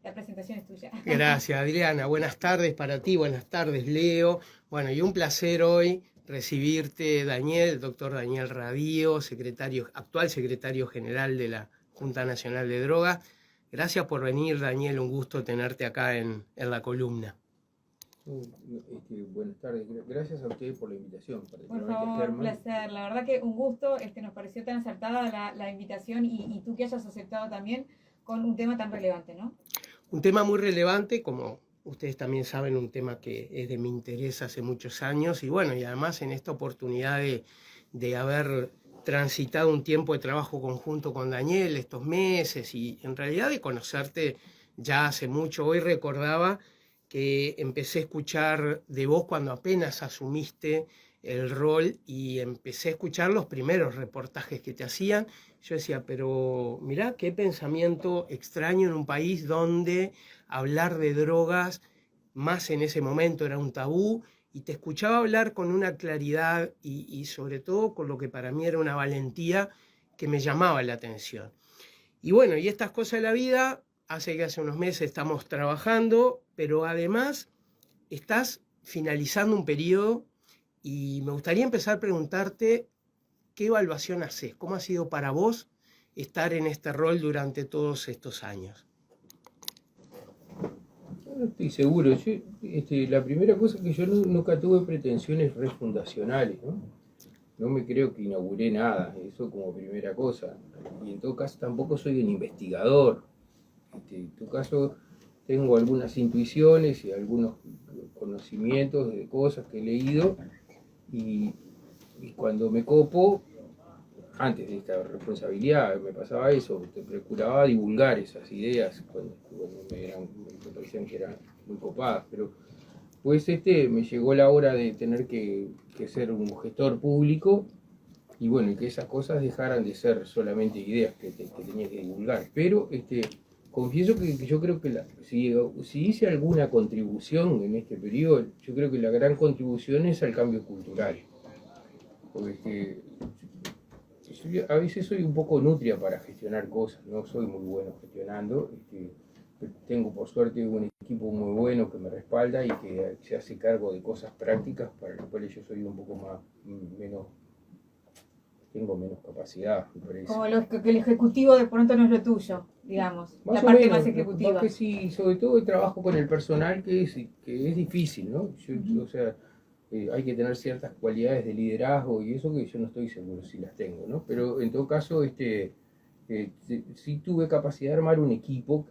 la presentación es tuya. Gracias, Adriana. Buenas tardes para ti, buenas tardes, Leo. Bueno, y un placer hoy recibirte, Daniel, el doctor Daniel Radío, actual secretario general de la Junta Nacional de Drogas. Gracias por venir, Daniel, un gusto tenerte acá en la columna. Buenas tardes, gracias a ustedes por la invitación. Por favor, un placer. La verdad que un gusto, nos pareció tan acertada la invitación y tú que hayas aceptado también con un tema tan relevante, ¿no? Un tema muy relevante, como ustedes también saben, un tema que es de mi interés hace muchos años y bueno, y además en esta oportunidad de haber transitado un tiempo de trabajo conjunto con Daniel estos meses y en realidad de conocerte ya hace mucho. Hoy recordaba que empecé a escuchar de vos cuando apenas asumiste el rol y empecé a escuchar los primeros reportajes que te hacían. Yo decía, pero mirá qué pensamiento extraño en un país donde hablar de drogas, más en ese momento era un tabú, y te escuchaba hablar con una claridad y sobre todo con lo que para mí era una valentía que me llamaba la atención. Y bueno, y estas cosas de la vida hace que hace unos meses estamos trabajando, pero además estás finalizando un periodo y me gustaría empezar a preguntarte qué evaluación haces, cómo ha sido para vos estar en este rol durante todos estos años. No estoy seguro. La primera cosa es que yo nunca tuve pretensiones refundacionales, ¿no? No me creo que inauguré nada, eso como primera cosa. Y en todo caso tampoco soy un investigador. En todo caso tengo algunas intuiciones y algunos conocimientos de cosas que he leído y cuando me copo, antes de esta responsabilidad, me pasaba eso, te procuraba divulgar esas ideas cuando me parecían que eran muy copadas, pero pues me llegó la hora de tener que ser un gestor público y bueno, y que esas cosas dejaran de ser solamente ideas que tenía que divulgar, pero confieso que yo creo que si hice alguna contribución en este periodo, yo creo que la gran contribución es al cambio cultural, porque yo a veces soy un poco nutria para gestionar cosas, no soy muy bueno gestionando, tengo por suerte un equipo muy bueno que me respalda y que se hace cargo de cosas prácticas para las cuales yo soy un poco tengo menos capacidad, me parece. Como que el ejecutivo de pronto no es lo tuyo, digamos, Más la o parte menos, más ejecutiva. que sí, sobre todo el trabajo con el personal que es difícil, ¿no? O sea, hay que tener ciertas cualidades de liderazgo y eso que yo no estoy seguro si las tengo, ¿no? Pero en todo caso, sí tuve capacidad de armar un equipo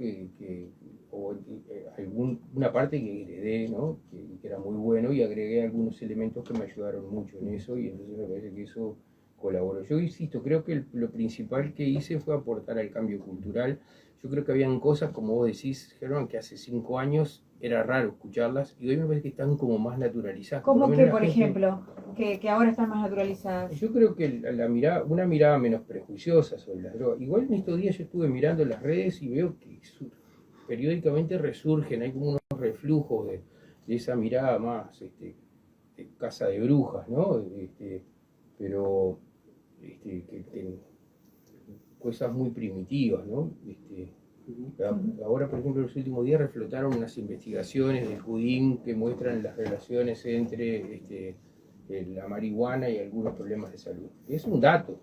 una parte que heredé, ¿no? Que era muy bueno y agregué algunos elementos que me ayudaron mucho en eso y entonces me parece que eso colaboró. Yo insisto, creo que lo principal que hice fue aportar al cambio cultural. Yo creo que habían cosas, como vos decís, Germán, que hace 5 años era raro escucharlas y hoy me parece que están como más naturalizadas. ¿Cómo que, por ejemplo, que ahora están más naturalizadas? Yo creo que una mirada menos prejuiciosa sobre las drogas. Igual en estos días yo estuve mirando las redes y veo que periódicamente resurgen, hay como unos reflujos de esa mirada más de casa de brujas, ¿no? Pero cosas muy primitivas, ¿no? Ahora, por ejemplo, en los últimos días reflotaron unas investigaciones del Judín que muestran las relaciones entre la marihuana y algunos problemas de salud. Es un dato,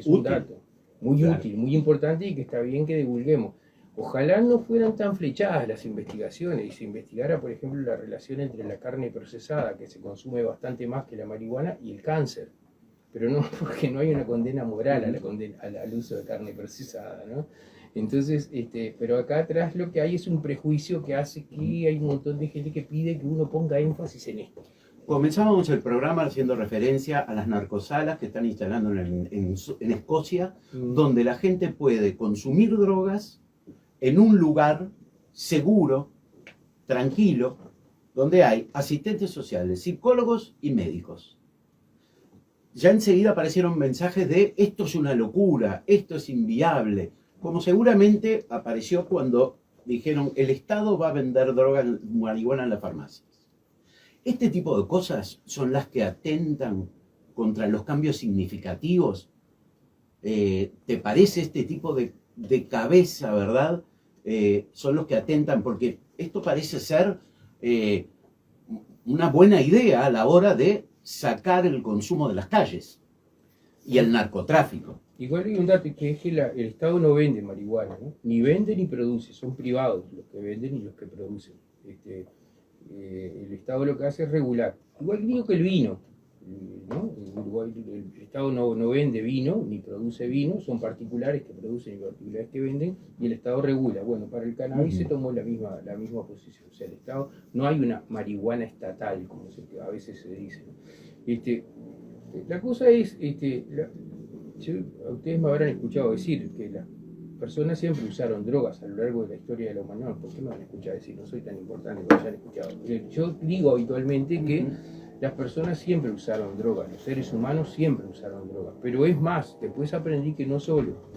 un dato muy útil, muy importante y que está bien que divulguemos. Ojalá no fueran tan flechadas las investigaciones y se investigara, por ejemplo, la relación entre la carne procesada, que se consume bastante más que la marihuana, y el cáncer. Pero no, porque no hay una condena moral al uso de carne procesada, ¿no? Entonces, pero acá atrás lo que hay es un prejuicio que hace que hay un montón de gente que pide que uno ponga énfasis en esto. Comenzábamos el programa haciendo referencia a las narcosalas que están instalando en Escocia, donde la gente puede consumir drogas en un lugar seguro, tranquilo, donde hay asistentes sociales, psicólogos y médicos. Ya enseguida aparecieron mensajes de esto es una locura, esto es inviable, como seguramente apareció cuando dijeron el Estado va a vender droga, marihuana en las farmacias. Este tipo de cosas son las que atentan contra los cambios significativos. ¿Te parece este tipo de cabeza, verdad? son los que atentan, porque esto parece ser una buena idea a la hora de sacar el consumo de las calles y el narcotráfico. Igual hay un dato que es que el Estado no vende marihuana, ¿no? Ni vende ni produce, son privados los que venden y los que producen. El Estado lo que hace es regular. Igual digo que el vino, ¿no? En Uruguay el Estado no vende vino ni produce vino, son particulares que producen y particulares que venden, y el Estado regula. Bueno, para el cannabis se tomó la misma posición. O sea, el Estado, no hay una marihuana estatal, como a veces se dice, ¿no? La cosa es, ustedes me habrán escuchado decir que las personas siempre usaron drogas a lo largo de la historia de la humanidad. ¿Por qué me van a escuchar decir? No soy tan importante que me hayan escuchado. Yo digo habitualmente que las personas siempre usaron drogas, los seres humanos siempre usaron drogas. Pero es más, después aprendí que no solo,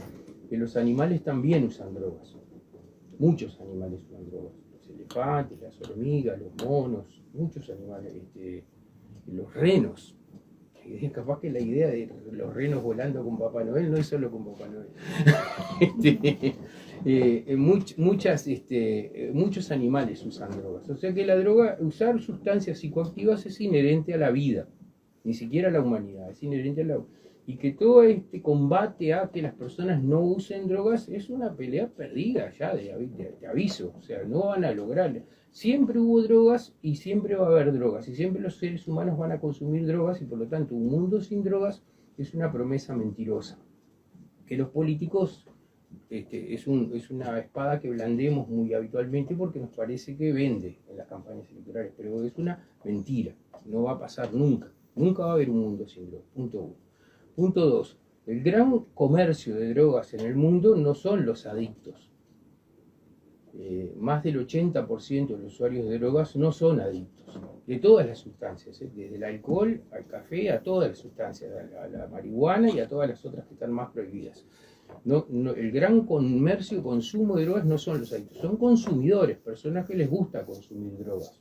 que los animales también usan drogas. Muchos animales usan drogas. Los elefantes, las hormigas, los monos, muchos animales, los renos. Capaz que la idea de los renos volando con Papá Noel no es solo con Papá Noel. Muchos animales usan drogas. O sea que la droga, usar sustancias psicoactivas es inherente a la vida, ni siquiera a la humanidad, es inherente a la. Y que todo este combate a que las personas no usen drogas es una pelea perdida ya de aviso. O sea, no van a lograrlo. Siempre hubo drogas y siempre va a haber drogas, y siempre los seres humanos van a consumir drogas, y por lo tanto un mundo sin drogas es una promesa mentirosa. Que los políticos es una espada que blandemos muy habitualmente porque nos parece que vende en las campañas electorales, pero es una mentira, no va a pasar nunca. Nunca va a haber un mundo sin drogas, punto 1. Punto 2, el gran comercio de drogas en el mundo no son los adictos. Más del 80% de los usuarios de drogas no son adictos, de todas las sustancias, desde el alcohol al café, a todas las sustancias, a la marihuana y a todas las otras que están más prohibidas. El gran comercio y consumo de drogas no son los adictos, son consumidores, personas que les gusta consumir drogas.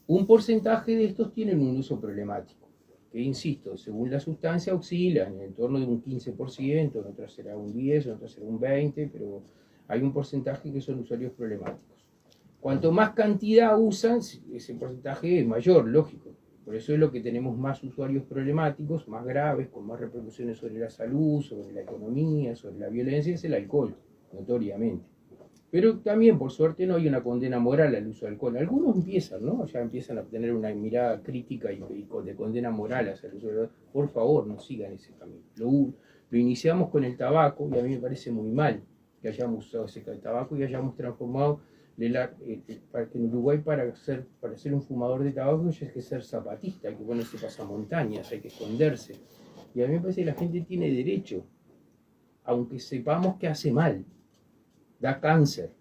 Un porcentaje de estos tienen un uso problemático, que insisto, según la sustancia oscilan en torno de un 15%, en otras será un 10%, en otras será un 20%, pero hay un porcentaje que son usuarios problemáticos. Cuanto más cantidad usan, ese porcentaje es mayor, lógico. Por eso es lo que tenemos más usuarios problemáticos, más graves, con más repercusiones sobre la salud, sobre la economía, sobre la violencia, es el alcohol, notoriamente. Pero también, por suerte, no hay una condena moral al uso del alcohol. Algunos empiezan, ¿no? Ya empiezan a tener una mirada crítica y de condena moral hacia el uso del alcohol. Por favor, no sigan ese camino. Lo iniciamos con el tabaco, y a mí me parece muy mal que hayamos usado ese tabaco y hayamos transformado para que en Uruguay para ser un fumador de tabaco hay que ser zapatista, hay que ponerse pasamontañas, hay que esconderse. Y a mí me parece que la gente tiene derecho, aunque sepamos que hace mal, da cáncer,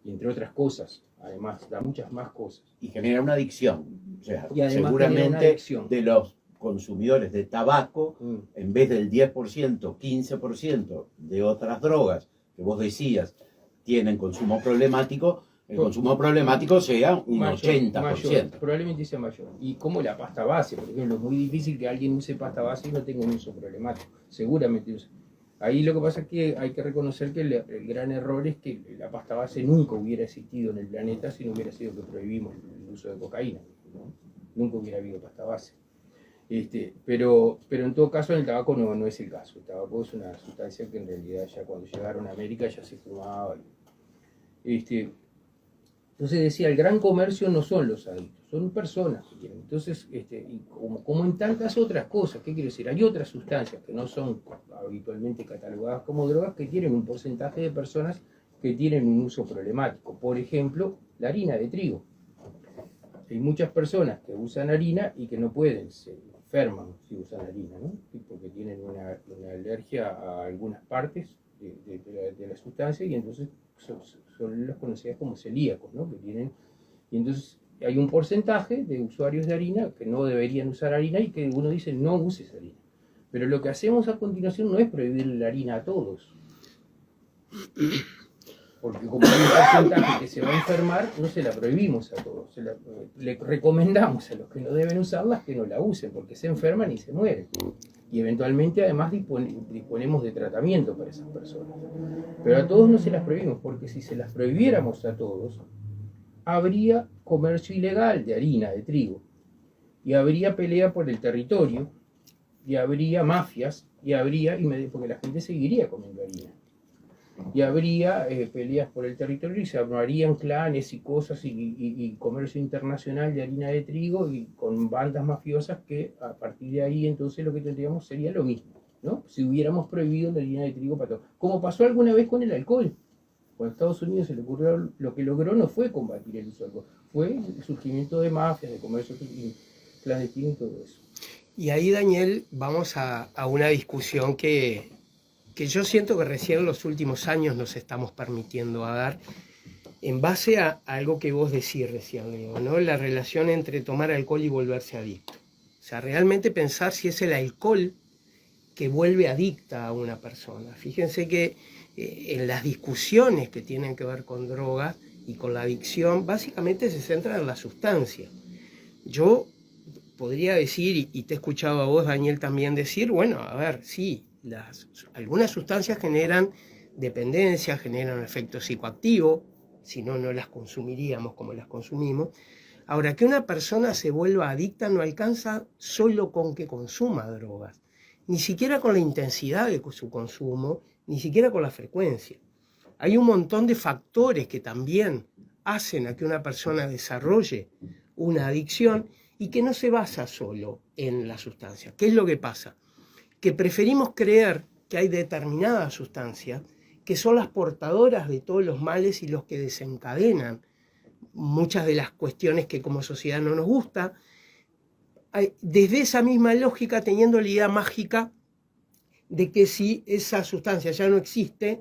y entre otras cosas, además, da muchas más cosas. Y genera una adicción. O sea, Y además seguramente adicción. de los consumidores de tabaco, en vez del 10%, 15% de otras drogas que vos decías tienen consumo problemático, el consumo problemático sea un mayor, 80%. Mayor, probablemente sea mayor. Y como la pasta base, por ejemplo, es muy difícil que alguien use pasta base y no tenga un uso problemático. Seguramente usa. Ahí lo que pasa es que hay que reconocer que el gran error es que la pasta base nunca hubiera existido en el planeta si no hubiera sido que prohibimos el uso de cocaína, ¿no? Nunca hubiera habido pasta base. Pero en todo caso en el tabaco no es el caso. El tabaco es una sustancia que en realidad ya cuando llegaron a América ya se fumaba. Entonces decía, el gran comercio no son los adictos, son personas que quieren. Entonces, y como en tantas otras cosas, ¿qué quiero decir? Hay otras sustancias que no son habitualmente catalogadas como drogas que tienen un porcentaje de personas que tienen un uso problemático. Por ejemplo, la harina de trigo. Hay muchas personas que usan harina y que no pueden, se enferman si usan harina, ¿no? Porque tienen una alergia a algunas partes de la sustancia, y entonces son las conocidas como celíacos, ¿no? Y entonces hay un porcentaje de usuarios de harina que no deberían usar harina y que uno dice no uses harina. Pero lo que hacemos a continuación no es prohibir la harina a todos. Porque como hay un porcentaje que se va a enfermar, no se la prohibimos a todos. Le recomendamos a los que no deben usarlas que no la usen, porque se enferman y se mueren. Y eventualmente además disponemos de tratamiento para esas personas. Pero a todos no se las prohibimos, porque si se las prohibiéramos a todos, habría comercio ilegal de harina, de trigo, y habría pelea por el territorio, y habría mafias, porque la gente seguiría comiendo harina. Y habría peleas por el territorio y se armarían clanes y cosas y comercio internacional de harina de trigo y con bandas mafiosas que a partir de ahí entonces lo que tendríamos sería lo mismo, ¿no? Si hubiéramos prohibido la harina de trigo para todos. Como pasó alguna vez con el alcohol. Cuando a Estados Unidos se le ocurrió, lo que logró no fue combatir el uso del alcohol, fue el surgimiento de mafias, de comercio clandestino y todo eso. Y ahí, Daniel, vamos a una discusión que yo siento que recién en los últimos años nos estamos permitiendo a dar, en base a algo que vos decís recién, Leo, ¿no? La relación entre tomar alcohol y volverse adicto. O sea, realmente pensar si es el alcohol que vuelve adicta a una persona. Fíjense que en las discusiones que tienen que ver con drogas y con la adicción, básicamente se centran en la sustancia. Yo podría decir, y te he escuchado a vos, Daniel, también decir, bueno, a ver, sí, algunas sustancias generan dependencia, generan efecto psicoactivo, si no, no las consumiríamos como las consumimos. Ahora, que una persona se vuelva adicta no alcanza solo con que consuma drogas, ni siquiera con la intensidad de su consumo, ni siquiera con la frecuencia. Hay un montón de factores que también hacen a que una persona desarrolle una adicción y que no se basa solo en la sustancia. ¿Qué es lo que pasa? Que preferimos creer que hay determinadas sustancias que son las portadoras de todos los males y los que desencadenan muchas de las cuestiones que como sociedad no nos gusta, desde esa misma lógica teniendo la idea mágica de que si esa sustancia ya no existe,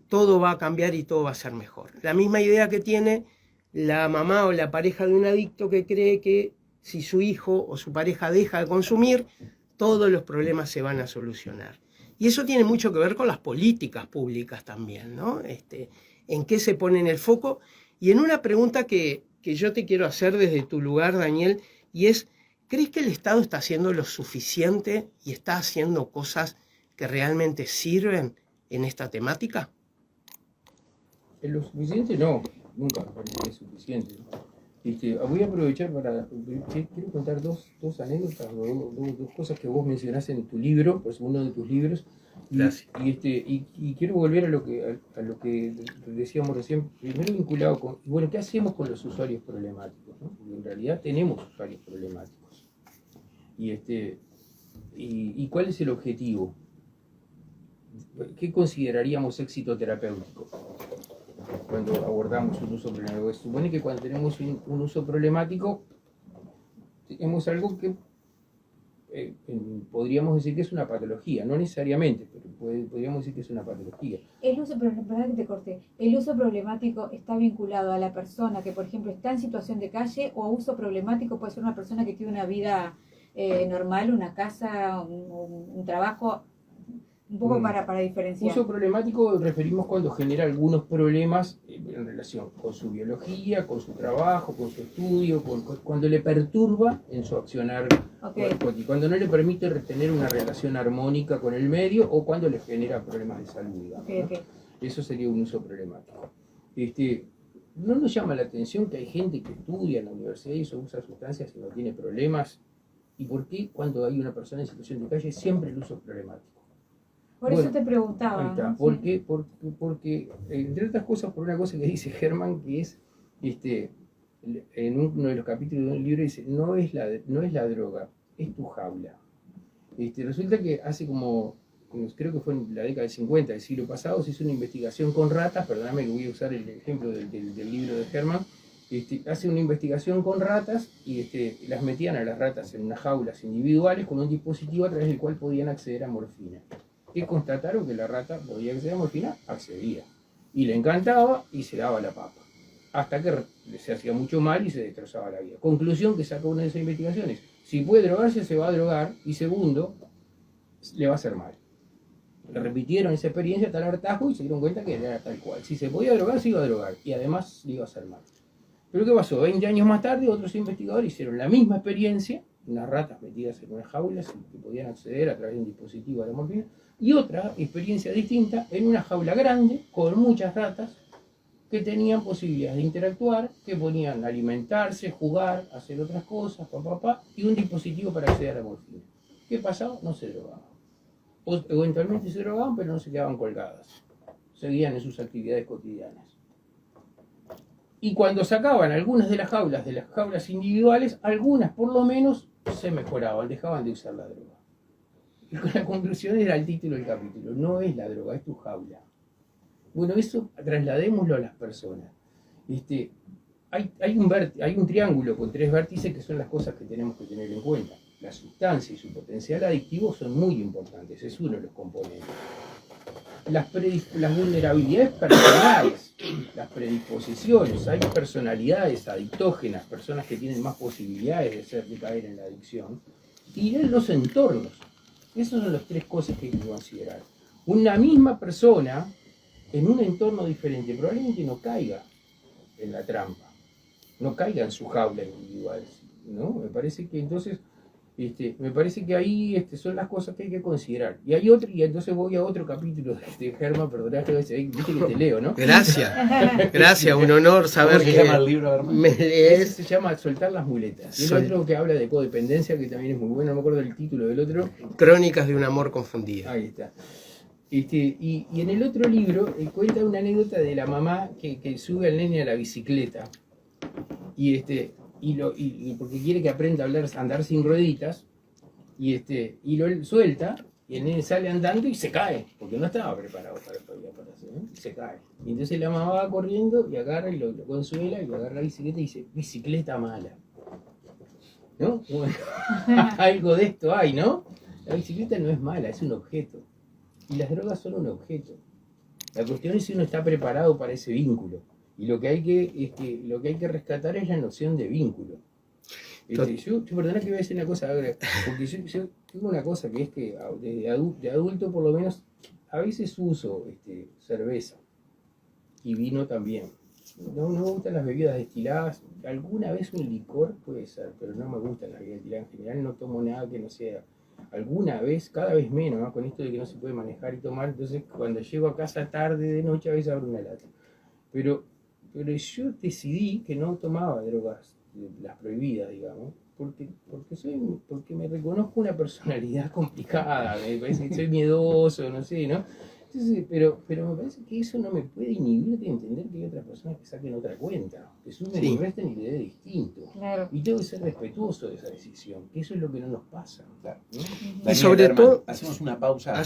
todo va a cambiar y todo va a ser mejor. La misma idea que tiene la mamá o la pareja de un adicto que cree que si su hijo o su pareja deja de consumir, todos los problemas se van a solucionar. Y eso tiene mucho que ver con las políticas públicas también, ¿no? En qué se pone en el foco. Y en una pregunta que yo te quiero hacer desde tu lugar, Daniel, y es, ¿crees que el Estado está haciendo lo suficiente y está haciendo cosas que realmente sirven en esta temática? Lo suficiente no, nunca me parece que es suficiente. Voy a aprovechar quiero contar dos anécdotas, dos cosas que vos mencionás en tu libro, pues uno de tus libros. Gracias. Y quiero volver a lo que decíamos recién, primero vinculado con, bueno, ¿qué hacemos con los usuarios problemáticos, ¿no? Porque en realidad tenemos usuarios problemáticos. ¿Y cuál es el objetivo? ¿Qué consideraríamos éxito terapéutico cuando abordamos un uso problemático? Se supone que cuando tenemos un uso problemático, tenemos algo que podríamos decir que es una patología, no necesariamente, pero podríamos decir que es una patología. El uso problemático está vinculado a la persona que, por ejemplo, está en situación de calle, o a uso problemático puede ser una persona que tiene una vida normal, una casa, un trabajo. Un poco para diferenciar. Uso problemático referimos cuando genera algunos problemas en relación con su biología, con su trabajo, con su estudio, cuando le perturba en su accionar, cuando no le permite tener una relación armónica con el medio o cuando le genera problemas de salud, digamos, ¿no? Eso sería un uso problemático. No nos llama la atención que hay gente que estudia en la universidad y eso usa sustancias y no tiene problemas. ¿Y por qué cuando hay una persona en situación de calle siempre el uso es problemático? Por eso te preguntaba. Ahí está. ¿No? ¿Por qué? Porque, entre otras cosas, por una cosa que dice Herman, que es, en uno de los capítulos del libro dice, no es la droga, es tu jaula. Resulta que hace como, creo que fue en la década del 50 del siglo pasado, se hizo una investigación con ratas, perdóname que voy a usar el ejemplo del libro de Herman, hace una investigación con ratas y las metían a las ratas en unas jaulas individuales con un dispositivo a través del cual podían acceder a morfina. Que constataron que la rata podía acceder a morfina, accedía. Y le encantaba y se daba la papa. Hasta que se hacía mucho mal y se destrozaba la vida. Conclusión que sacó una de esas investigaciones. Si puede drogarse, se va a drogar. Y segundo, le va a hacer mal. Le repitieron esa experiencia hasta el hartazgo y se dieron cuenta que era tal cual. Si se podía drogar, se iba a drogar. Y además le iba a hacer mal. Pero ¿qué pasó? 20 años más tarde, otros investigadores hicieron la misma experiencia, unas ratas metidas en unas jaulas que podían acceder a través de un dispositivo a la morfina, y otra experiencia distinta en una jaula grande con muchas ratas que tenían posibilidades de interactuar, que podían alimentarse, jugar, hacer otras cosas, y un dispositivo para acceder a la morfina. ¿Qué pasaba? No se drogaban. O eventualmente se drogaban, pero no se quedaban colgadas. Seguían en sus actividades cotidianas. Y cuando sacaban algunas de las jaulas individuales, algunas por lo menos se mejoraban, dejaban de usar la droga. Y con la conclusión era el título del capítulo: no es la droga, es tu jaula. Bueno, eso trasladémoslo a las personas. Hay un triángulo con 3 vértices que son las cosas que tenemos que tener en cuenta. La sustancia y su potencial adictivo son muy importantes, es uno de los componentes. Las vulnerabilidades personales, las predisposiciones, hay personalidades adictógenas, personas que tienen más posibilidades de caer en la adicción, y los entornos. Esas son las 3 cosas que hay que considerar. Una misma persona en un entorno diferente probablemente no caiga en la trampa, no caiga en su jaula individual, ¿no? Me parece que entonces ahí son las cosas que hay que considerar. Y hay otro, y entonces voy a otro capítulo de Germán, perdonad que viste que te leo, ¿no? Gracias, un honor saber ¿Cómo se llama el libro, Germán? Ese se llama Soltar las muletas. Y el otro que habla de codependencia, que también es muy bueno, no me acuerdo del título del otro. Crónicas de un amor confundido. Ahí está. Y en el otro libro cuenta una anécdota de la mamá que sube al nene a la bicicleta y porque quiere que aprenda a andar sin rueditas y lo suelta y el nene sale andando y se cae porque no estaba preparado para hacer, ¿no? Se cae. Y entonces la mamá va corriendo y agarra y lo consuela y lo agarra la bicicleta y dice: bicicleta mala, ¿no? Bueno, algo de esto hay, ¿no? La bicicleta no es mala, es un objeto. Y las drogas son un objeto. La cuestión es si uno está preparado para ese vínculo. Y lo que hay que rescatar es la noción de vínculo. Yo perdona que voy a decir una cosa ahora, porque yo tengo una cosa que es que de adulto por lo menos a veces uso cerveza y vino también. No me gustan las bebidas destiladas. Alguna vez un licor puede ser, pero no me gustan las bebidas destiladas. En general no tomo nada que no sea. Alguna vez, cada vez menos, ¿no? Con esto de que no se puede manejar y tomar, entonces cuando llego a casa tarde, de noche, a veces abro una lata. Pero yo decidí que no tomaba drogas, las prohibidas, digamos, porque me reconozco una personalidad complicada, me parece que soy miedoso, no sé, ¿no? Entonces, pero me parece que eso no me puede inhibir de entender que hay otras personas que saquen otra cuenta, que sumen y resten y le dé distinto. Claro. Y tengo que ser respetuoso de esa decisión, que eso es lo que no nos pasa. Claro, ¿no? Y sobre todo, hacemos una pausa.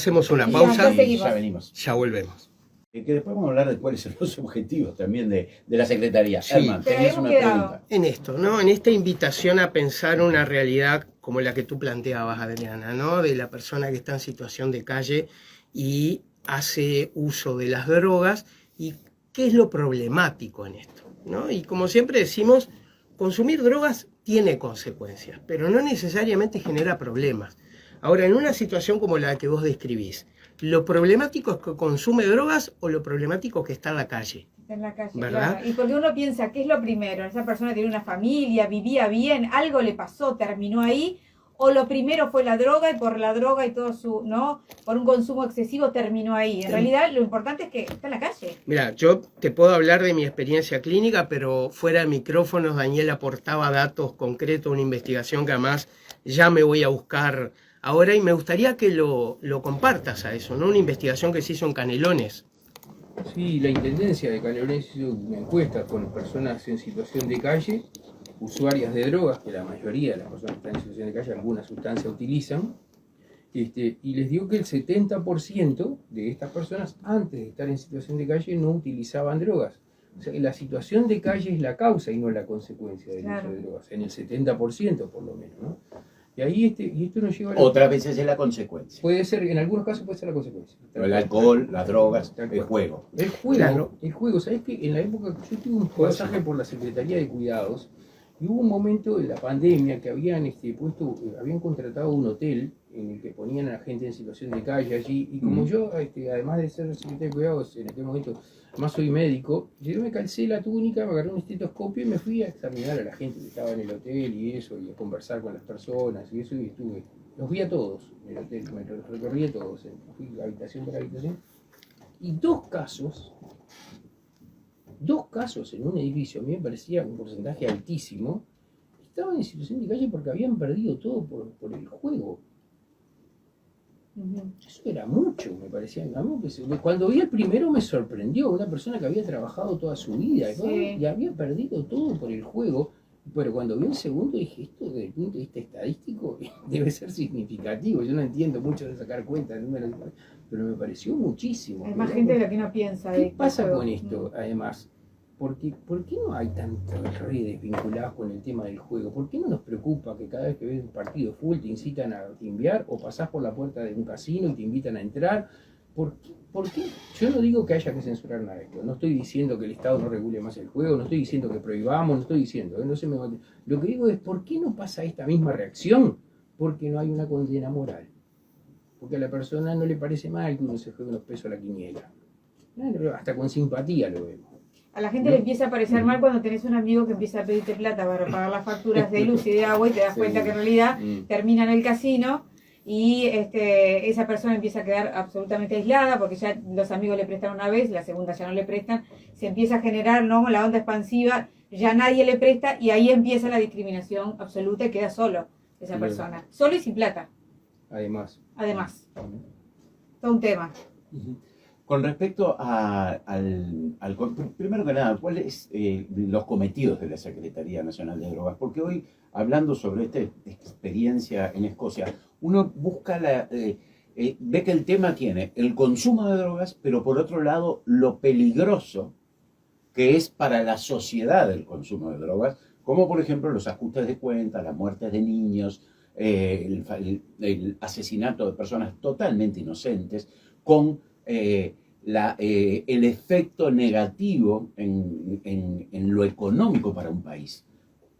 Y ya venimos. Ya volvemos. Que después vamos a hablar de cuáles son los objetivos también de la Secretaría. Sí, Herman, tenés una pregunta. En esto, ¿no? En esta invitación a pensar una realidad como la que tú planteabas, Adriana, ¿no? De la persona que está en situación de calle y hace uso de las drogas, y qué es lo problemático en esto, ¿no? Y como siempre decimos, consumir drogas tiene consecuencias, pero no necesariamente genera problemas. Ahora, en una situación como la que vos describís, ¿lo problemático es que consume drogas o lo problemático es que está en la calle? Está en la calle, ¿verdad? Claro. Y porque uno piensa, ¿qué es lo primero? Esa persona tiene una familia, vivía bien, algo le pasó, terminó ahí, o lo primero fue la droga y por la droga y todo ¿no? Por un consumo excesivo terminó ahí. En realidad lo importante es que está en la calle. Mira, yo te puedo hablar de mi experiencia clínica, pero fuera de micrófonos Daniel aportaba datos concretos, una investigación que además ya me voy a buscar ahora y me gustaría que lo compartas a eso, ¿no? Una investigación que se hizo en Canelones. Sí, la Intendencia de Canelones hizo una encuesta con personas en situación de calle, usuarias de drogas, que la mayoría de las personas que están en situación de calle alguna sustancia utilizan, y les digo que el 70% de estas personas antes de estar en situación de calle no utilizaban drogas. O sea, que la situación de calle es la causa y no la consecuencia del uso de drogas, en el 70% por lo menos, ¿no? Y ahí y esto nos lleva a Otras veces es la consecuencia. Puede ser, en algunos casos puede ser la consecuencia. El alcohol, las drogas, el juego. El juego, ¿sabés que en la época yo tuve un pasaje por la Secretaría de Cuidados Y hubo un momento de la pandemia que habían habían contratado un hotel en el que ponían a la gente en situación de calle allí, y como yo, además de ser secretario de cuidados, en aquel momento más soy médico, yo me calcé la túnica, me agarré un estetoscopio y me fui a examinar a la gente que estaba en el hotel y eso, y a conversar con las personas y eso, y los vi a todos en el hotel, me los recorrí a todos, fui habitación por habitación, y dos casos en un edificio, a mí me parecía un porcentaje altísimo, estaban en situación de calle porque habían perdido todo por el juego. Eso era mucho, me parecía. Cuando vi el primero me sorprendió, una persona que había trabajado toda su vida, ¿no? Sí. Y había perdido todo por el juego, pero cuando vi el segundo dije, esto desde el punto de vista estadístico debe ser significativo. Yo no entiendo mucho de sacar cuentas, pero me pareció muchísimo. Hay más gente de la que uno piensa. ¿Qué pasa con esto, además? ¿Por qué no hay tantas redes vinculadas con el tema del juego? ¿Por qué no nos preocupa que cada vez que ves un partido de fútbol te incitan a timbiar o pasás por la puerta de un casino y te invitan a entrar? ¿Por qué? Yo no digo que haya que censurar nada de esto. No estoy diciendo que el Estado no regule más el juego, no estoy diciendo que prohibamos, no estoy diciendo. Lo que digo es, ¿por qué no pasa esta misma reacción? Porque no hay una condena moral. Porque a la persona no le parece mal que uno se juegue unos pesos a la quiniela. Hasta con simpatía lo vemos. A la gente le empieza a parecer mal cuando tenés un amigo que empieza a pedirte plata para pagar las facturas de luz y de agua y te das cuenta que en realidad termina en el casino y esa persona empieza a quedar absolutamente aislada porque ya los amigos le prestan una vez, la segunda ya no le prestan, se empieza a generar, ¿no?, la onda expansiva, ya nadie le presta y ahí empieza la discriminación absoluta y queda solo esa persona, solo y sin plata. Además. Todo un tema. Con respecto primero que nada, ¿cuáles los cometidos de la Secretaría Nacional de Drogas? Porque hoy, hablando sobre esta experiencia en Escocia, uno busca ve que el tema tiene el consumo de drogas, pero por otro lado, lo peligroso que es para la sociedad el consumo de drogas, como por ejemplo los ajustes de cuentas, las muertes de niños, el asesinato de personas totalmente inocentes, con el efecto negativo en lo económico para un país,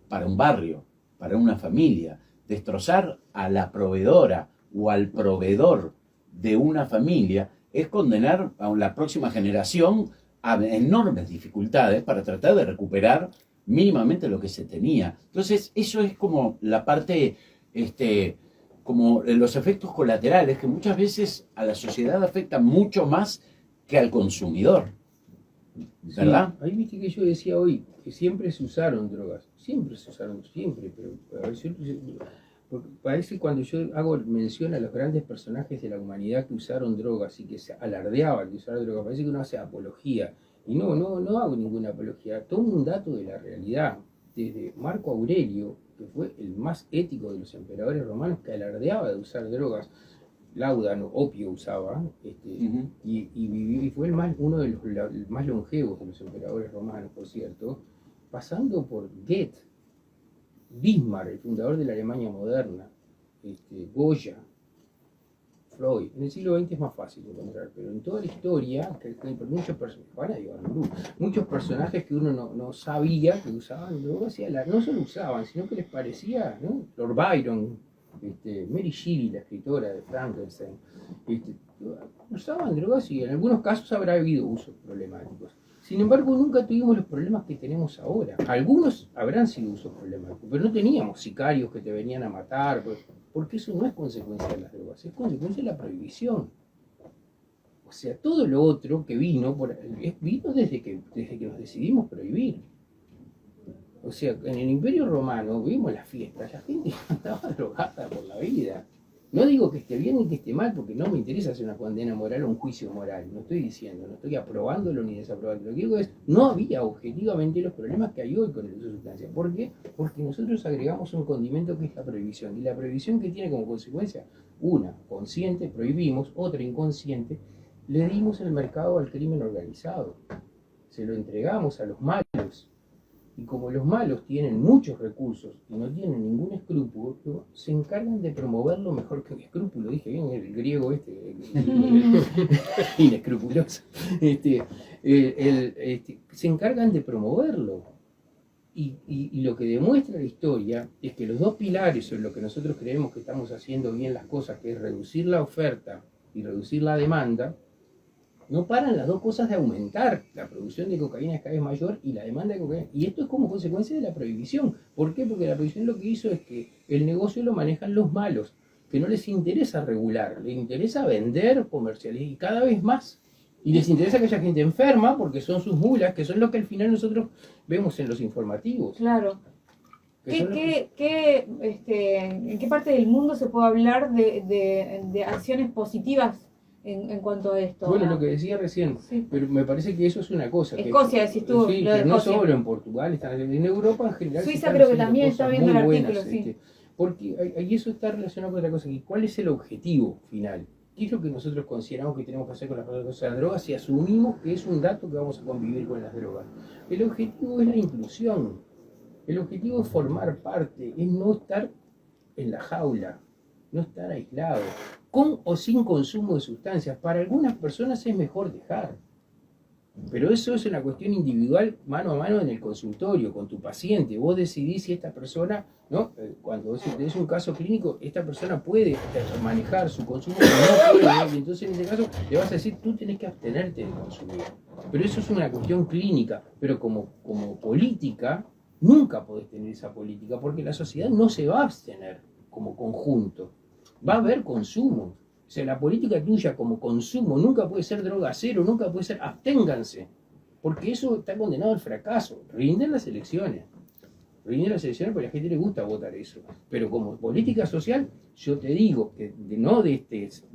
para un barrio, para una familia. Destrozar a la proveedora o al proveedor de una familia es condenar a la próxima generación a enormes dificultades para tratar de recuperar mínimamente lo que se tenía. Entonces, eso es como la parte, como los efectos colaterales que muchas veces a la sociedad afectan mucho más que al consumidor, ¿verdad? Sí, ahí viste que yo decía hoy que siempre se usaron drogas, pero a ver, porque parece que cuando yo hago mención a los grandes personajes de la humanidad que usaron drogas y que se alardeaban de usar drogas, parece que uno hace apología, y no hago ninguna apología, tomo un dato de la realidad, desde Marco Aurelio, que fue el más ético de los emperadores romanos, que alardeaba de usar drogas, láudano, opio usaba, y fue uno de los más longevos de los emperadores romanos, por cierto, pasando por Goethe, Bismarck, el fundador de la Alemania moderna, Goya, Freud. En el siglo XX es más fácil de encontrar, pero en toda la historia, muchos personajes que uno no sabía que usaban drogas, no solo usaban, sino que les parecía, ¿no? Lord Byron, Mary Shelley, la escritora de Frankenstein, usaban drogas y en algunos casos habrá habido usos problemáticos. Sin embargo, nunca tuvimos los problemas que tenemos ahora. Algunos habrán sido usos problemáticos, pero no teníamos sicarios que te venían a matar, porque eso no es consecuencia de las drogas, es consecuencia de la prohibición. O sea, todo lo otro que vino desde que nos decidimos prohibir. O sea, en el Imperio Romano vimos las fiestas, la gente andaba drogada por la vida. No digo que esté bien ni que esté mal, porque no me interesa hacer una condena moral o un juicio moral. No estoy diciendo, no estoy aprobándolo ni desaprobándolo. Lo que digo es, no había objetivamente los problemas que hay hoy con el uso de sustancias. ¿Por qué? Porque nosotros agregamos un condimento que es la prohibición. Y la prohibición que tiene como consecuencia, una, consciente, prohibimos, otra, inconsciente, le dimos el mercado al crimen organizado. Se lo entregamos a los malos. Y como los malos tienen muchos recursos y no tienen ningún escrúpulo, se encargan de promoverlo mejor que un escrúpulo. Dije bien el griego inescrupuloso. Se encargan de promoverlo. Y lo que demuestra la historia es que los dos pilares sobre lo que nosotros creemos que estamos haciendo bien las cosas, que es reducir la oferta y reducir la demanda, no paran las dos cosas de aumentar. La producción de cocaína es cada vez mayor y la demanda de cocaína. Y esto es como consecuencia de la prohibición. ¿Por qué? Porque la prohibición lo que hizo es que el negocio lo manejan los malos, que no les interesa regular, les interesa vender, comercializar y cada vez más. Y les interesa que haya gente enferma porque son sus mulas, que son lo que al final nosotros vemos en los informativos. Claro. ¿En qué parte del mundo se puede hablar de acciones positivas en cuanto a esto? Bueno, lo que decía recién, Sí. pero me parece que eso es una cosa. Escocia, decís tú, sí, lo de pero no Escocia. solo en Portugal, en Europa en general. Suiza están creo que haciendo también cosas está viendo muy el buenas, artículo, sí. Porque ahí eso está relacionado con otra cosa, que ¿cuál es el objetivo final? ¿Qué es lo que nosotros consideramos que tenemos que hacer con las cosas de las drogas si asumimos que es un dato que vamos a convivir con las drogas? El objetivo es la inclusión, el objetivo es formar parte, es no estar en la jaula, no estar aislado, con o sin consumo de sustancias. Para algunas personas es mejor dejar, pero eso es una cuestión individual, mano a mano en el consultorio, con tu paciente. Vos decidís si esta persona, ¿no? Cuando vos tenés un caso clínico, esta persona puede manejar su consumo, pero no puede, y entonces en ese caso le vas a decir, tú tenés que abstenerte de consumir. Pero eso es una cuestión clínica, pero como política, nunca podés tener esa política, porque la sociedad no se va a abstener como conjunto. Va a haber consumo. O sea, la política tuya como consumo nunca puede ser droga cero, nunca puede ser absténganse, porque eso está condenado al fracaso. Rinden las elecciones porque a la gente le gusta votar eso. Pero como política social, yo te digo que no de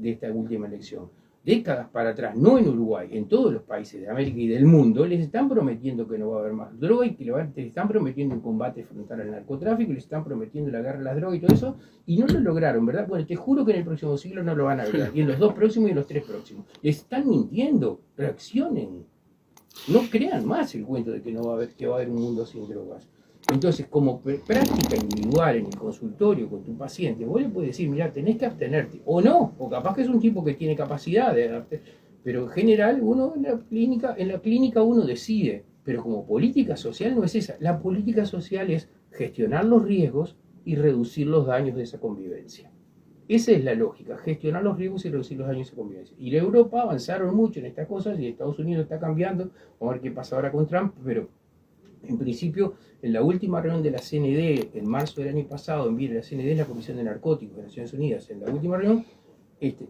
esta última elección, décadas para atrás, no en Uruguay, en todos los países de América y del mundo, les están prometiendo que no va a haber más droga y que les están prometiendo un combate frontal al narcotráfico, les están prometiendo la guerra a las drogas y todo eso, y no lo lograron, ¿verdad? Bueno, te juro que en el próximo siglo no lo van a lograr, y en los 2 próximos y en los 3 próximos. Les están mintiendo, reaccionen. No crean más el cuento de que no va a haber, que va a haber un mundo sin drogas. Entonces, como práctica individual en el consultorio con tu paciente, vos le puedes decir, mira, tenés que abstenerte, o no, o capaz que es un tipo que tiene capacidad de abstenerse, pero en general uno en la clínica uno decide, pero como política social no es esa. La política social es gestionar los riesgos y reducir los daños de esa convivencia. Esa es la lógica, gestionar los riesgos y reducir los daños de esa convivencia. Y la Europa avanzaron mucho en estas cosas y Estados Unidos está cambiando, vamos a ver qué pasa ahora con Trump, pero en principio, en la última reunión de la CND, en marzo del año pasado, en la CND es la Comisión de Narcóticos de Naciones Unidas, en la última reunión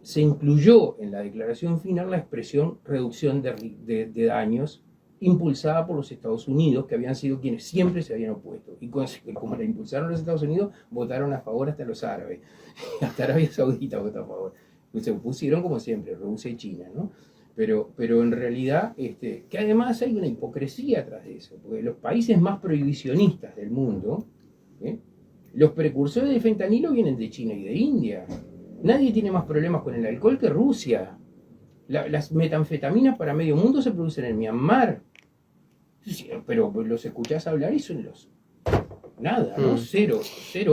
se incluyó en la declaración final la expresión reducción de daños impulsada por los Estados Unidos, que habían sido quienes siempre se habían opuesto. Y como la impulsaron los Estados Unidos, votaron a favor hasta los árabes. Hasta Arabia Saudita votó a favor. Se opusieron como siempre, Rusia y China, ¿no? Pero en realidad, que además hay una hipocresía atrás de eso, porque los países más prohibicionistas del mundo, los precursores de fentanilo vienen de China y de India. Nadie tiene más problemas con el alcohol que Rusia. Las metanfetaminas para medio mundo se producen en Myanmar. Sí, pero los escuchás hablar y son nada, ¿no? Cero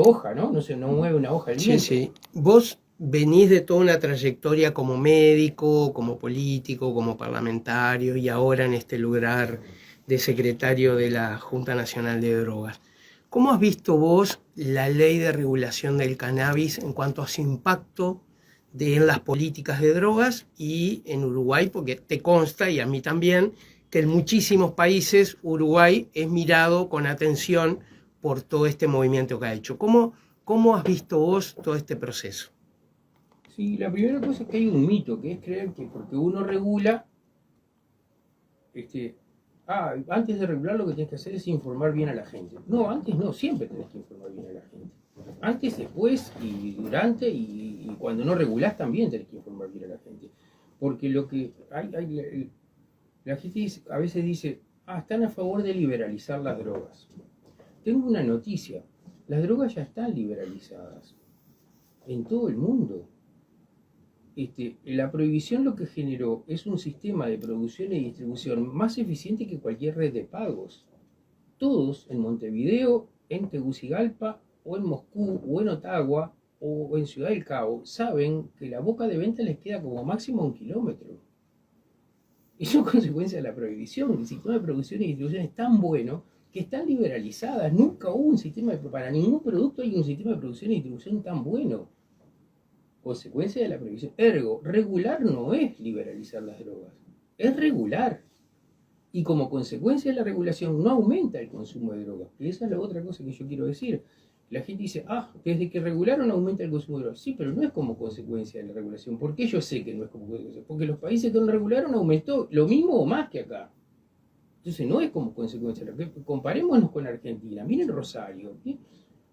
hoja, ¿no? No mueve una hoja el viento. Sí. Vos venís de toda una trayectoria como médico, como político, como parlamentario y ahora en este lugar de secretario de la Junta Nacional de Drogas. ¿Cómo has visto vos la ley de regulación del cannabis en cuanto a su impacto en las políticas de drogas y en Uruguay? Porque te consta, y a mí también, que en muchísimos países Uruguay es mirado con atención por todo este movimiento que ha hecho. ¿Cómo has visto vos todo este proceso? Sí, la primera cosa es que hay un mito, que es creer que porque uno regula, antes de regular lo que tienes que hacer es informar bien a la gente. No, antes no, siempre tenés que informar bien a la gente. Antes, después y durante y cuando no regulás también tenés que informar bien a la gente. Porque lo que la gente a veces dice, están a favor de liberalizar las drogas. Tengo una noticia, las drogas ya están liberalizadas en todo el mundo. La prohibición lo que generó es un sistema de producción y distribución más eficiente que cualquier red de pagos. Todos en Montevideo, en Tegucigalpa, o en Moscú, o en Ottawa, o en Ciudad del Cabo, saben que la boca de venta les queda como máximo 1 kilómetro. Eso es consecuencia de la prohibición. El sistema de producción y distribución es tan bueno que están liberalizadas. Nunca hubo un sistema para ningún producto hay un sistema de producción y distribución tan bueno. Consecuencia de la prohibición. Ergo, regular no es liberalizar las drogas, es regular. Y como consecuencia de la regulación no aumenta el consumo de drogas. Que esa es la otra cosa que yo quiero decir. La gente dice, desde que regularon aumenta el consumo de drogas. Sí, pero no es como consecuencia de la regulación. ¿Por qué yo sé que no es como consecuencia? Porque los países que no regularon aumentó lo mismo o más que acá. Entonces no es como consecuencia. Comparémonos con Argentina. Miren Rosario.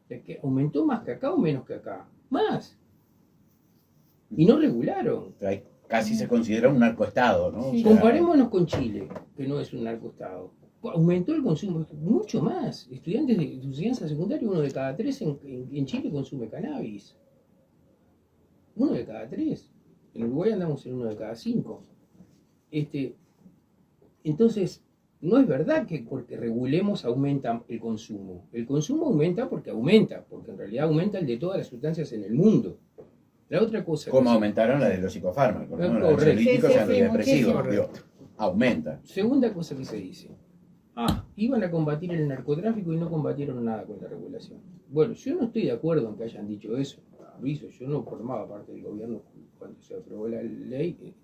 ¿Que aumentó más que acá o menos que acá? Más. Y no regularon. Casi se considera un narcoestado, ¿no? Sí. O sea, Comparémonos con Chile, que no es un narcoestado. Aumentó el consumo mucho más. Estudiantes de enseñanza secundaria, 1 de cada 3 en Chile consume cannabis. 1 de cada 3. En Uruguay andamos en 1 de cada 5. Entonces, no es verdad que porque regulemos aumenta el consumo. El consumo aumenta, porque en realidad aumenta el de todas las sustancias en el mundo. La otra cosa... como aumentaron la de los psicofármacos, ¿no? Los Correcto. ansiolíticos y Sí, antidepresivos. muchísimo. Digo, aumenta. Segunda cosa que se dice. Iban a combatir el narcotráfico y no combatieron nada con la regulación. Bueno, yo no estoy de acuerdo en que hayan dicho eso. Aviso, yo no formaba parte del gobierno cuando se aprobó la ley.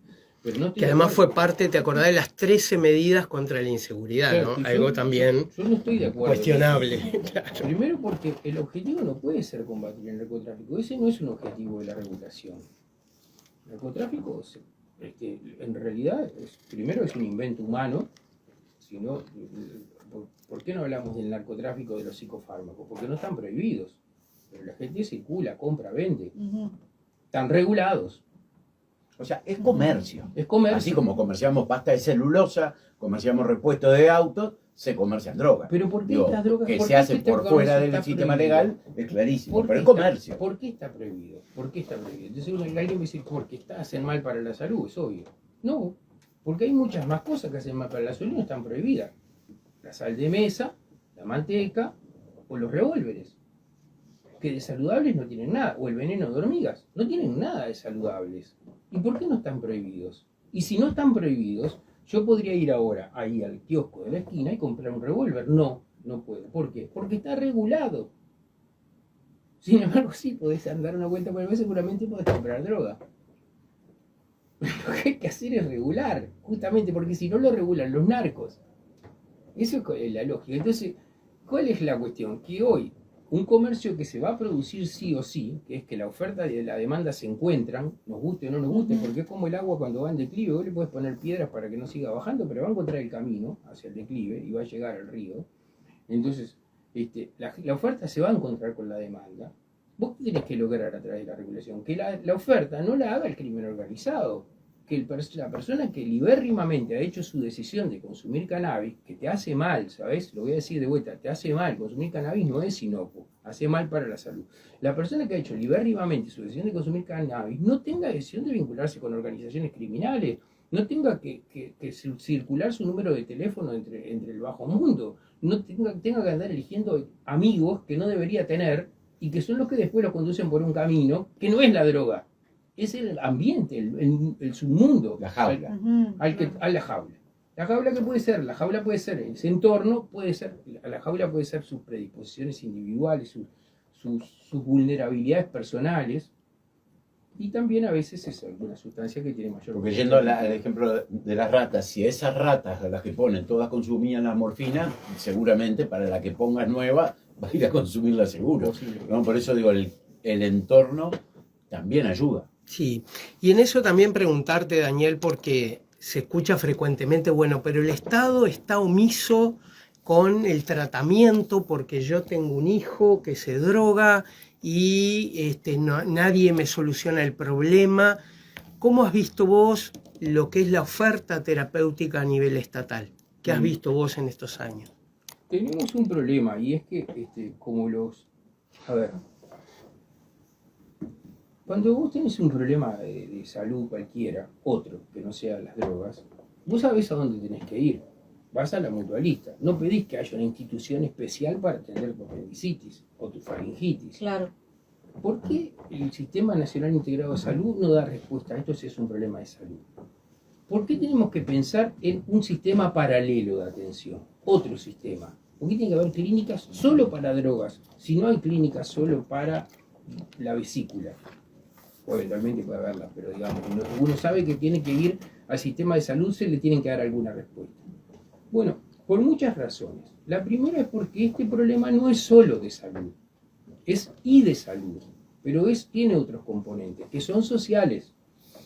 Pero no estoy Que de además acuerdo. fue parte, ¿te acordás de las 13 medidas contra la inseguridad, Claro, ¿no? que Algo yo también no estoy de acuerdo. cuestionable. Claro. Primero porque el objetivo no puede ser combatir el narcotráfico. Ese no es un objetivo de la regulación. El narcotráfico, en realidad, primero es un invento humano. Sino, ¿por qué no hablamos del narcotráfico de los psicofármacos? Porque no están prohibidos. Pero la gente circula, compra, vende. Están regulados. O sea, es comercio. Es comercio. Así como comerciamos pasta de celulosa, comerciamos repuestos de autos, se comercian drogas. Pero ¿por qué Digo, estas drogas que por se qué hace este por comercio fuera del está sistema prohibido? legal es clarísimo, ¿Por pero qué es comercio. ¿Por qué está prohibido? ¿Por qué está prohibido? Entonces alguien me dice, porque hacen mal para la salud, es obvio. No, porque hay muchas más cosas que hacen mal para la salud y no están prohibidas. La sal de mesa, la manteca o los revólveres, que de saludables no tienen nada, o el veneno de hormigas, no tienen nada de saludables. ¿Y por qué no están prohibidos? Y si no están prohibidos, yo podría ir ahora ahí al kiosco de la esquina y comprar un revólver. No, no puedo. ¿Por qué? Porque está regulado. Sin embargo, sí, podés andar una vuelta por el mes, seguramente podés comprar droga. Lo que hay que hacer es regular, justamente porque si no lo regulan los narcos. Eso es la lógica. Entonces, ¿cuál es la cuestión? Que hoy un comercio que se va a producir sí o sí, que es que la oferta y la demanda se encuentran, nos guste o no nos guste, porque es como el agua cuando va en declive, vos le puedes poner piedras para que no siga bajando, pero va a encontrar el camino hacia el declive y va a llegar al río. Entonces, la oferta se va a encontrar con la demanda. ¿Vos qué tenés que lograr a través de la regulación? Que la oferta no la haga el crimen organizado. Que la persona que libérrimamente ha hecho su decisión de consumir cannabis, que te hace mal, ¿sabes? Lo voy a decir de vuelta, te hace mal. Consumir cannabis no es inocuo, hace mal para la salud. La persona que ha hecho libérrimamente su decisión de consumir cannabis no tenga decisión de vincularse con organizaciones criminales, no tenga que circular su número de teléfono entre el bajo mundo, no tenga que andar eligiendo amigos que no debería tener y que son los que después lo conducen por un camino que no es la droga. Es el ambiente, el submundo. La jaula. A la jaula. La jaula que puede ser, la jaula puede ser ese entorno, la jaula puede ser sus predisposiciones individuales, sus vulnerabilidades personales, y también a veces es alguna sustancia que tiene mayor... Porque yendo al ejemplo de las ratas, si esas ratas a las que ponen todas consumían la morfina, seguramente para la que pongas nueva va a ir a consumirla seguro. ¿No? Por eso digo, el entorno también ayuda. Sí, y en eso también preguntarte, Daniel, porque se escucha frecuentemente, bueno, pero el Estado está omiso con el tratamiento porque yo tengo un hijo que se droga y nadie me soluciona el problema. ¿Cómo has visto vos lo que es la oferta terapéutica a nivel estatal? ¿Qué has visto vos en estos años? Tenemos un problema y es que a ver, cuando vos tenés un problema de salud cualquiera, otro, que no sea las drogas, vos sabés a dónde tenés que ir. Vas a la mutualista. No pedís que haya una institución especial para atender tu apendicitis o tu faringitis. Claro. ¿Por qué el Sistema Nacional Integrado de Salud no da respuesta a esto si es un problema de salud? ¿Por qué tenemos que pensar en un sistema paralelo de atención? Otro sistema. ¿Por qué tiene que haber clínicas solo para drogas? Si no hay clínicas solo para la vesícula, o eventualmente puede haberlas, pero digamos, uno sabe que tiene que ir al sistema de salud, se le tienen que dar alguna respuesta. Bueno, por muchas razones. La primera es porque este problema no es solo de salud, es y de salud, pero tiene otros componentes, que son sociales,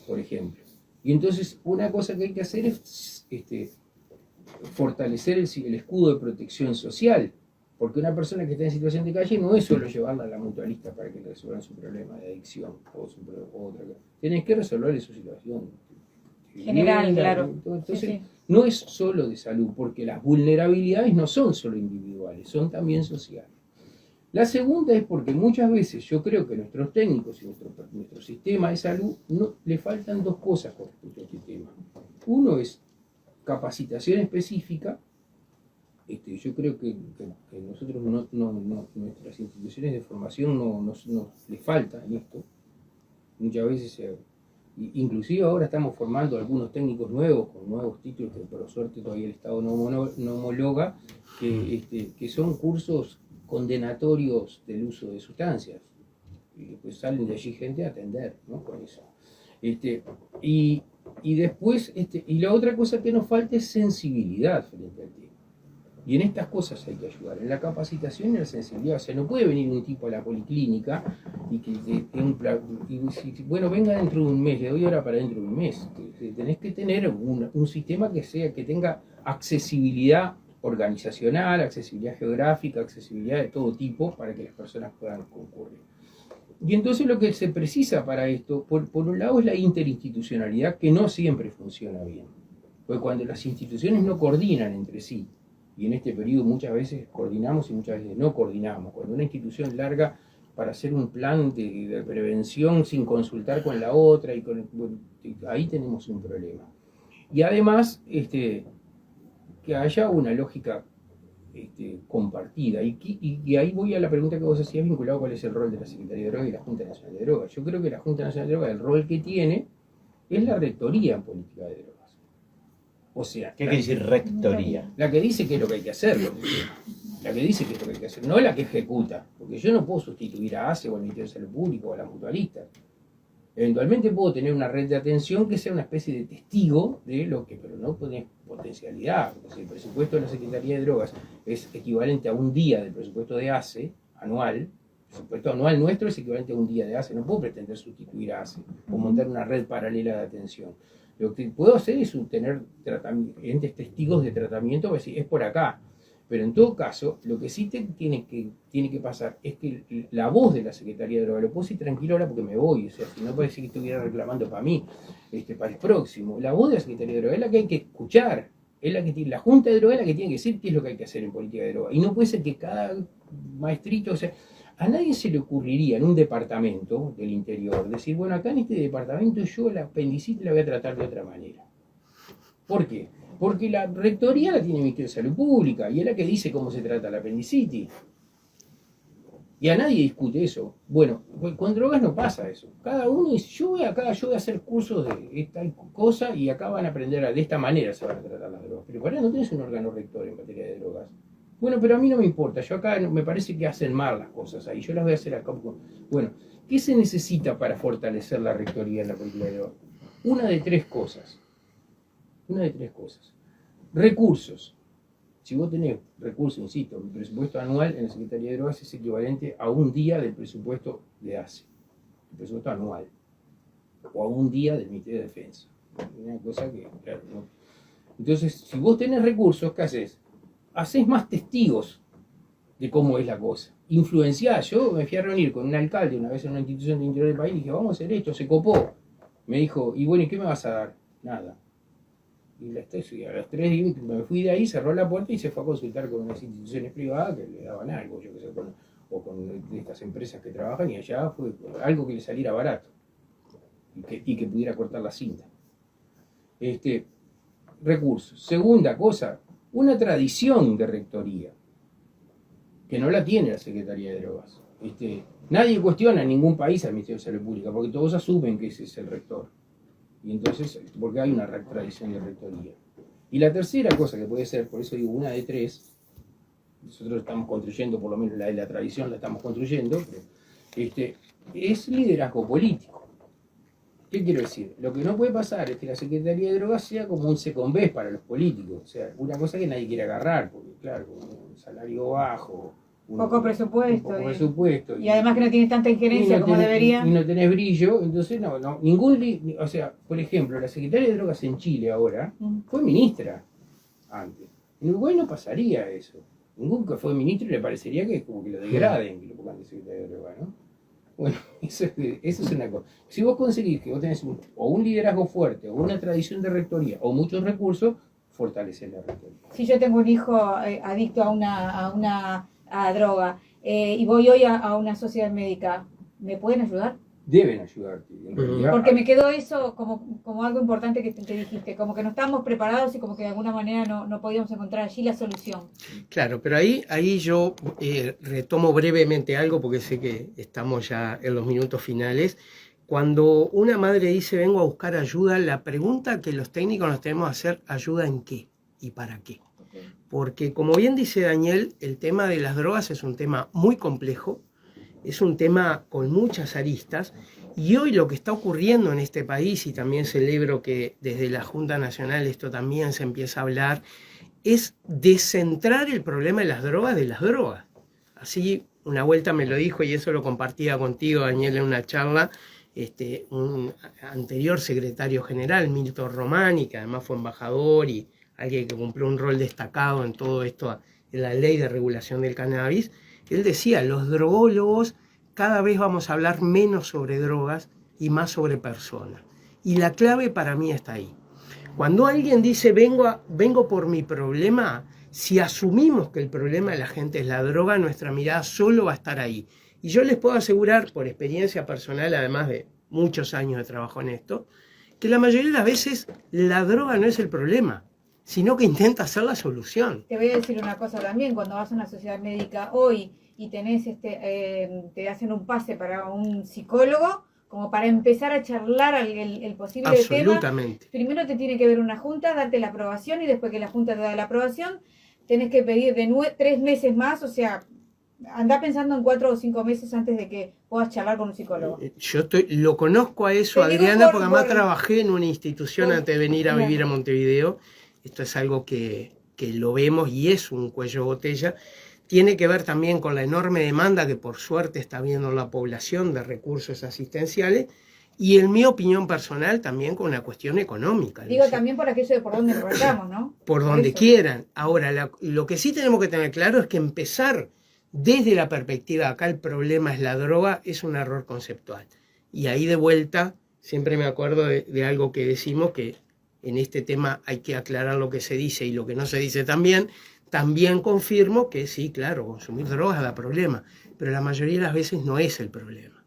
por ejemplo. Y entonces una cosa que hay que hacer es fortalecer el escudo de protección social, porque una persona que está en situación de calle no es solo llevarla a la mutualista para que le resuelvan su problema de adicción o otra cosa. Tenés que resolverle su situación General, claro. Entonces, Sí. no es solo de salud, porque las vulnerabilidades no son solo individuales, son también sociales. La segunda es porque muchas veces yo creo que nuestros técnicos y nuestro sistema de salud le faltan dos cosas con respecto a este tema. Uno es capacitación específica. Yo creo que nosotros nuestras instituciones de formación no les falta en esto. Muchas veces, inclusive ahora estamos formando algunos técnicos nuevos, con nuevos títulos que por suerte todavía el Estado no homologa, que son cursos condenatorios del uso de sustancias. Y después salen de allí gente a atender, ¿no? Con eso. Y después, y la otra cosa que nos falta es sensibilidad frente al tema. Y en estas cosas hay que ayudar, en la capacitación y en la sensibilidad. O sea, no puede venir un tipo a la policlínica y bueno, venga dentro de un mes, le doy hora para dentro de un mes. Tenés que tener un sistema que tenga accesibilidad organizacional, accesibilidad geográfica, accesibilidad de todo tipo para que las personas puedan concurrir. Y entonces lo que se precisa para esto, por un lado, es la interinstitucionalidad, que no siempre funciona bien. Porque cuando las instituciones no coordinan entre sí, y en este periodo muchas veces coordinamos y muchas veces no coordinamos, cuando una institución larga para hacer un plan de prevención sin consultar con la otra, ahí tenemos un problema. Y además, que haya una lógica compartida. Y ahí voy a la pregunta que vos hacías vinculado cuál es el rol de la Secretaría de Drogas y la Junta Nacional de Drogas. Yo creo que la Junta Nacional de Drogas, el rol que tiene, es la rectoría en política de drogas. O sea, ¿Qué quiere decir rectoría? la que dice qué es lo que hay que hacer. La que dice qué es lo que hay que hacer, no la que ejecuta. Porque yo no puedo sustituir a ACE o al Ministerio de Salud Pública o a la mutualista. Eventualmente puedo tener una red de atención que sea una especie de testigo de lo que, pero no tiene potencialidad. Porque si el presupuesto de la Secretaría de Drogas es equivalente a un día del presupuesto de ACE anual, el presupuesto anual nuestro es equivalente a un día de ACE. No puedo pretender sustituir a ACE o montar una red paralela de atención. Lo que puedo hacer es tener entes testigos de tratamiento, pues es por acá. Pero en todo caso, lo que sí tiene que pasar es que la voz de la Secretaría de Drogas, lo puedo decir tranquilo ahora porque me voy, o sea, si no parece que estuviera reclamando para mí, para el próximo. La voz de la Secretaría de Drogas es la que hay que escuchar, es la que tiene, la Junta de Drogas es la que tiene que decir qué es lo que hay que hacer en política de drogas. Y no puede ser que cada maestrito, o sea, a nadie se le ocurriría en un departamento del interior decir, bueno, acá en este departamento yo la apendicitis la voy a tratar de otra manera. ¿Por qué? Porque la rectoría la tiene el Ministerio de Salud Pública y es la que dice cómo se trata la apendicitis. Y a nadie discute eso. Bueno, con drogas no pasa eso. Cada uno dice, yo voy a hacer cursos de esta cosa y acá van a aprender de esta manera se van a tratar las drogas. Pero para no tenés un órgano rector en materia de drogas. Bueno, pero a mí no me importa, yo acá me parece que hacen mal las cosas ahí, yo las voy a hacer acá. Bueno, ¿qué se necesita para fortalecer la rectoría en la política de drogas? Una de tres cosas. Recursos. Si vos tenés recursos, insisto, el presupuesto anual en la Secretaría de Drogas es equivalente a un día del presupuesto de ACE, el presupuesto anual, o a un día del Ministerio de Defensa. Una cosa que, claro, ¿no? Entonces, si vos tenés recursos, ¿qué haces? Hacés más testigos de cómo es la cosa. Influenciás. Yo me fui a reunir con un alcalde una vez en una institución del interior del país y dije, vamos a hacer esto, se copó. Me dijo, y bueno, ¿y qué me vas a dar? Nada. Y a los 3 días me fui de ahí, cerró la puerta y se fue a consultar con unas instituciones privadas que le daban algo, yo que sé, o con estas empresas que trabajan, y allá fue algo que le saliera barato y que pudiera cortar la cinta. Recursos. Segunda cosa, una tradición de rectoría, que no la tiene la Secretaría de Drogas. Nadie cuestiona en ningún país al Ministerio de Salud Pública, porque todos asumen que ese es el rector. Y entonces, porque hay una tradición de rectoría. Y la tercera cosa que puede ser, por eso digo una de tres, nosotros estamos construyendo, por lo menos la tradición la estamos construyendo, pero, es liderazgo político. ¿Qué quiero decir? Lo que no puede pasar es que la Secretaría de Drogas sea como un second best para los políticos, o sea, una cosa que nadie quiere agarrar, porque claro, con un salario bajo, Poco presupuesto. poco presupuesto Y además que no tienes tanta injerencia como debería. Y no tenés brillo, entonces o sea, por ejemplo, la Secretaria de Drogas en Chile ahora fue ministra antes. En Uruguay no pasaría eso. Ningún que fue ministro le parecería que como que lo degraden, que lo pongan de Secretaria de Drogas, ¿no? Bueno, eso es una cosa. Si vos conseguís que vos tenés o un liderazgo fuerte, o una tradición de rectoría, o muchos recursos, fortalecer la rectoría. Si yo tengo un hijo adicto a droga y voy hoy a una sociedad médica, ¿me pueden ayudar? Deben ayudarte. En realidad, Porque me quedó eso como algo importante que te dijiste, como que no estábamos preparados y como que de alguna manera no podíamos encontrar allí la solución. Claro, pero ahí yo retomo brevemente algo porque sé que estamos ya en los minutos finales. Cuando una madre dice vengo a buscar ayuda, la pregunta que los técnicos nos tenemos que hacer, ¿ayuda en qué y para qué? Porque como bien dice Daniel, el tema de las drogas es un tema muy complejo, es un tema con muchas aristas, y hoy lo que está ocurriendo en este país, y también celebro que desde la Junta Nacional esto también se empieza a hablar, es descentrar el problema de las drogas. Así una vuelta me lo dijo, y eso lo compartía contigo, Daniel, en una charla, un anterior secretario general, Milton Romani, que además fue embajador y alguien que cumplió un rol destacado en todo esto, en la ley de regulación del cannabis. Él decía, los drogólogos cada vez vamos a hablar menos sobre drogas y más sobre personas. Y la clave para mí está ahí. Cuando alguien dice, vengo por mi problema, si asumimos que el problema de la gente es la droga, nuestra mirada solo va a estar ahí. Y yo les puedo asegurar, por experiencia personal, además de muchos años de trabajo en esto, que la mayoría de las veces la droga no es el problema, sino que intenta ser la solución. Te voy a decir una cosa también, cuando vas a una sociedad médica hoy y tenés te hacen un pase para un psicólogo, como para empezar a charlar el posible Absolutamente. tema, primero te tiene que ver una junta, darte la aprobación, y después que la junta te da la aprobación, tenés que pedir de 3 meses más, o sea, andá pensando en 4 o 5 meses antes de que puedas charlar con un psicólogo. Yo lo conozco a eso, Adriana, porque además trabajé en una institución antes de venir a vivir a Montevideo. Esto es algo que lo vemos y es un cuello de botella. Tiene que ver también con la enorme demanda que por suerte está viendo la población de recursos asistenciales, y en mi opinión personal también con una cuestión económica. Digo, también por aquello de por dónde nos arrancamos, ¿no? Por donde quieran. Ahora, lo que sí tenemos que tener claro es que empezar desde la perspectiva, acá el problema es la droga, es un error conceptual. Y ahí de vuelta, siempre me acuerdo de algo que decimos, que en este tema hay que aclarar lo que se dice y lo que no se dice también. También confirmo que sí, claro, consumir drogas da problema, pero la mayoría de las veces no es el problema.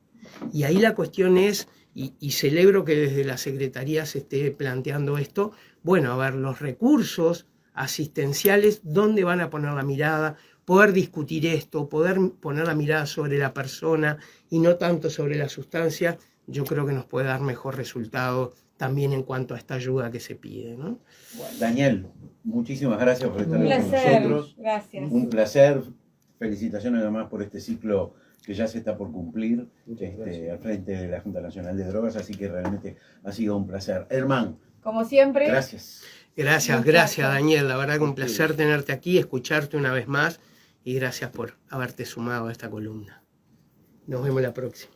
Y ahí la cuestión es, y celebro que desde la Secretaría se esté planteando esto, bueno, a ver, los recursos asistenciales, ¿dónde van a poner la mirada? Poder discutir esto, poder poner la mirada sobre la persona y no tanto sobre la sustancia, yo creo que nos puede dar mejor resultado también en cuanto a esta ayuda que se pide, ¿no? Bueno, Daniel, muchísimas gracias por estar con placer, nosotros. Gracias. Un placer. Felicitaciones además por este ciclo que ya se está por cumplir al frente de la Junta Nacional de Drogas, así que realmente ha sido un placer. Hermán, como siempre. Gracias, gracias Daniel, la verdad que un placer tenerte aquí, escucharte una vez más, y gracias por haberte sumado a esta columna. Nos vemos la próxima.